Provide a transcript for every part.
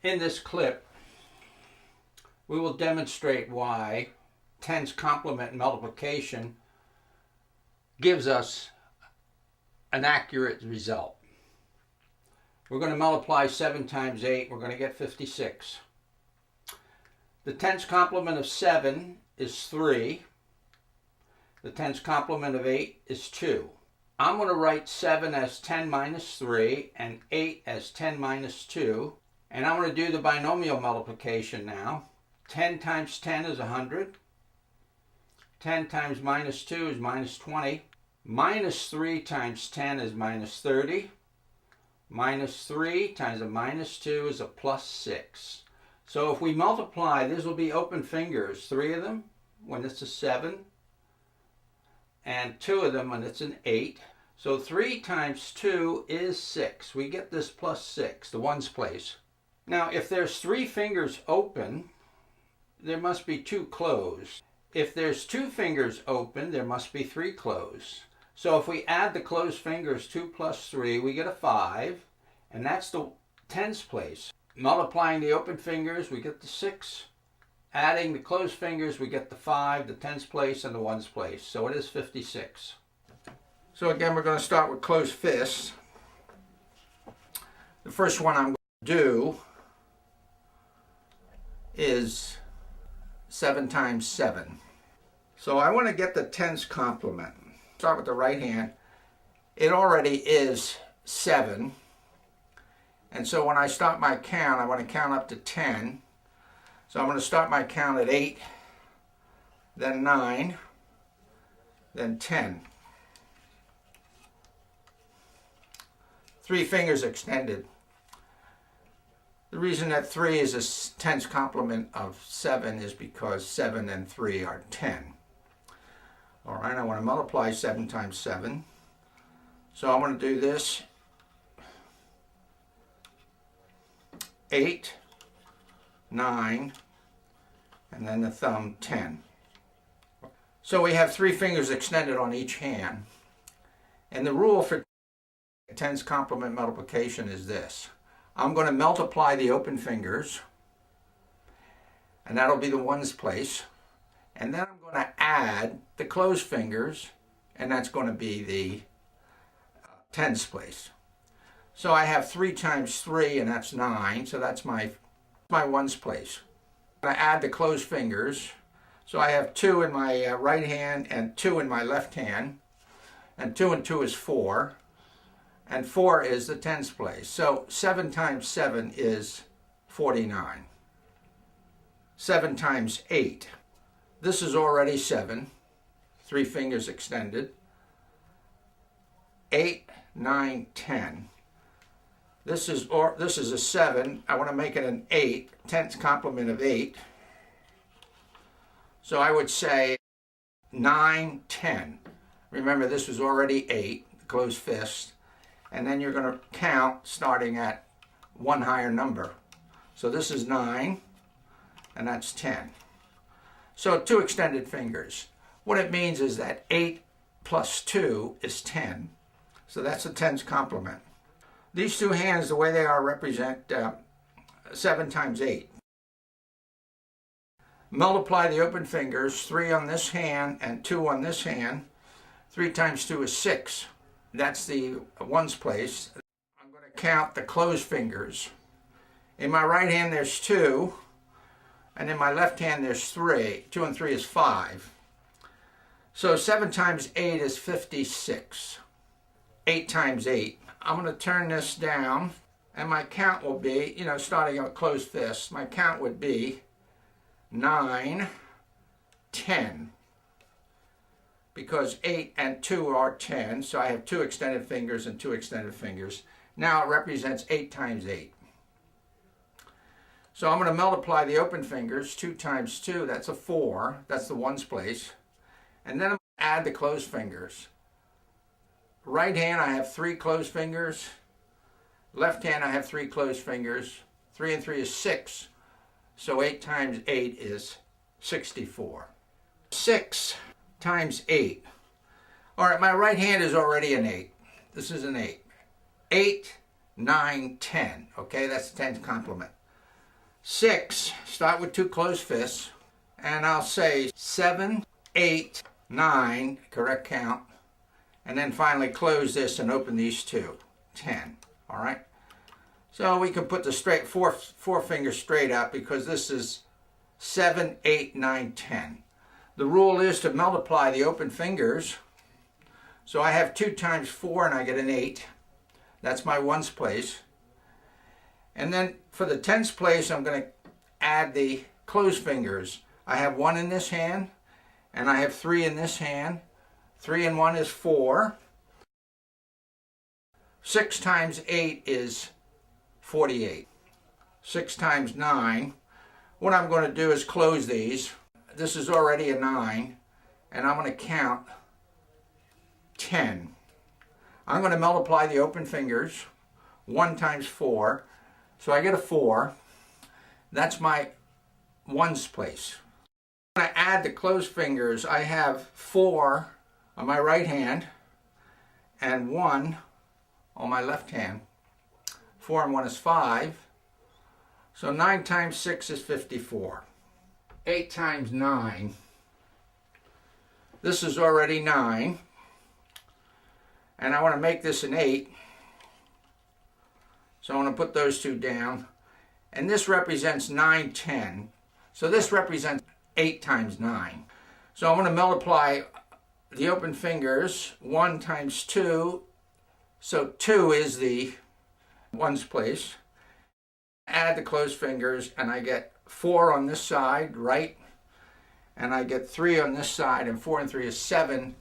In this clip, we will demonstrate why tens complement multiplication gives us an accurate result. We're going to multiply 7 times 8. We're going to get 56. The tens complement of 7 is 3. The tens complement of 8 is 2. I'm going to write 7 as 10 minus 3 and 8 as 10 minus 2. And I'm going to do the binomial multiplication now. 10 times 10 is 100. 10 times minus 2 is minus 20. Minus 3 times 10 is minus 30. Minus 3 times a minus 2 is a plus 6. So if we multiply, this will be open fingers. 3 of them when it's a 7. And 2 of them when it's an 8. So 3 times 2 is 6. We get this plus 6, the ones place. Now if there's 3 fingers open, there must be 2 closed. If there's 2 fingers open, there must be 3 closed. So if we add the closed fingers, 2 plus 3, we get a 5, and that's the tens place. Multiplying the open fingers, we get the 6. Adding the closed fingers, we get the 5, the tens place, and the ones place. So it is 56. So again, we're going to start with closed fists. The first one I'm going to do is 7 times 7. So I want to get the tens complement. Start with the right hand. It already is 7. And so when I start my count, I want to count up to 10. So I'm going to start my count at 8, then 9, then 10. 3 fingers extended. The reason that 3 is a tens complement of 7 is because 7 and 3 are 10. All right, I want to multiply 7 times 7. So I'm going to do this. 8, 9, and then the thumb 10. So we have 3 fingers extended on each hand. And the rule for tens complement multiplication is this. I'm going to multiply the open fingers, and that'll be the ones place. And then I'm going to add the closed fingers, and that's going to be the tens place. So I have 3 times 3, and that's 9, so that's my ones place. I'm going to add the closed fingers. So I have 2 in my right hand and 2 in my left hand, and 2 and 2 is 4. And 4 is the tens place. So 7 times 7 is 49. 7 times 8. This is already 7. 3 fingers extended. 8, 9, 10. This is a 7. I want to make it an 8. Tens complement of 8. So I would say 9, 10. Remember, this was already 8, closed fist. And then you're going to count starting at one higher number. So this is 9, and that's 10. So 2 extended fingers. What it means is that 8 plus 2 is 10. So that's a tens complement. These 2 hands, the way they are, represent 7 times 8. Multiply the open fingers, 3 on this hand and 2 on this hand. 3 times 2 is 6. That's the ones place. I'm going to count the closed fingers. In my right hand there's 2, and in my left hand there's 3. 2 and 3 is 5. So 7 times 8 is 56. 8 times 8. I'm going to turn this down, and my count will be, starting at closed fist, my count would be 9, 10. Because 8 and 2 are 10, so I have 2 extended fingers and 2 extended fingers. Now it represents 8 times 8. So I'm going to multiply the open fingers. 2 times 2, that's a 4. That's the ones place. And then I'm going to add the closed fingers. Right hand, I have 3 closed fingers. Left hand, I have 3 closed fingers. 3 and 3 is 6. So 8 times 8 is 64. 6 times 8. All right, my right hand is already an 8. This is an 8. 8, 9, 10. Okay, that's the tens complement. 6, start with 2 closed fists, and I'll say 7, 8, 9, correct count, and then finally close this and open these 2, 10, all right? So we can put the straight four fingers straight up because this is 7, 8, 9, 10. The rule is to multiply the open fingers. So I have 2 times 4 and I get an 8. That's my ones place. And then for the tens place, I'm going to add the closed fingers. I have 1 in this hand and I have 3 in this hand. 3 and 1 is 4. 6 times 8 is 48. 6 times 9. What I'm going to do is close these. This is already a 9, and I'm going to count 10. I'm going to multiply the open fingers. 1 times 4. So I get a 4. That's my ones place. When I add the closed fingers, I have 4 on my right hand and 1 on my left hand. 4 and 1 is 5. So 9 times 6 is 54. 8 times 9. This is already 9. And I want to make this an 8. So I want to put those 2 down. And this represents 9, 10. So this represents 8 times 9. So I'm going to multiply the open fingers. 1 times 2. So 2 is the ones place. Add the closed fingers and I get 4 on this side, right? And I get 3 on this side, and 4 and 3 is 7.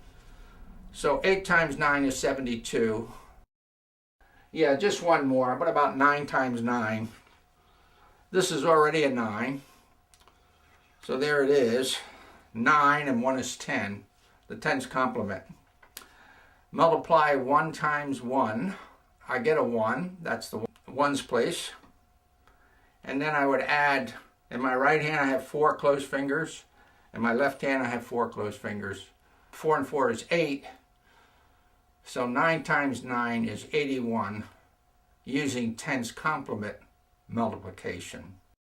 So 8 times 9 is 72. Yeah, just one more. What about 9 times 9? This is already a 9. So there it is. 9 and 1 is 10. The tens complement. Multiply 1 times 1. I get a 1. That's the ones place. And then I would add, in my right hand I have 4 closed fingers. In my left hand I have 4 closed fingers. 4 and 4 is 8. So 9 times 9 is 81 using tens complement multiplication.